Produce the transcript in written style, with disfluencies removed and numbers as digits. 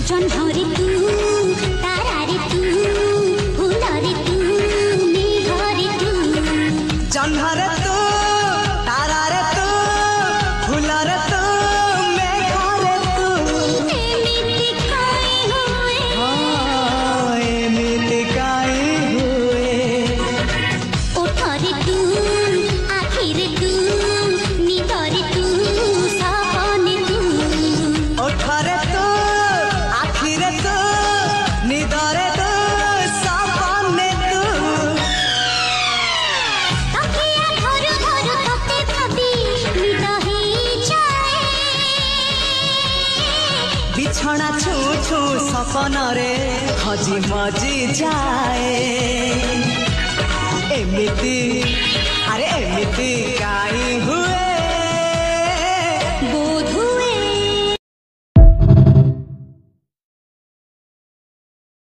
जन्हरे तू तारारे तू फुलरे तू मेघरे तू जन्हरे तू तारारे तू फुलरे तू मेघरे तू एमिति काई हुए एमिति काई हुए ओठरे तू आखिरे तू निदरे तू सपने तू ओठरे तू आखिरे तू निदरे तू सपने तू तकिया धरु धरु तते भाबी निद हेई जाए बिछଣା छू छू सपन रे हजी मजी जाए एमिति अरे एमिति काई हुए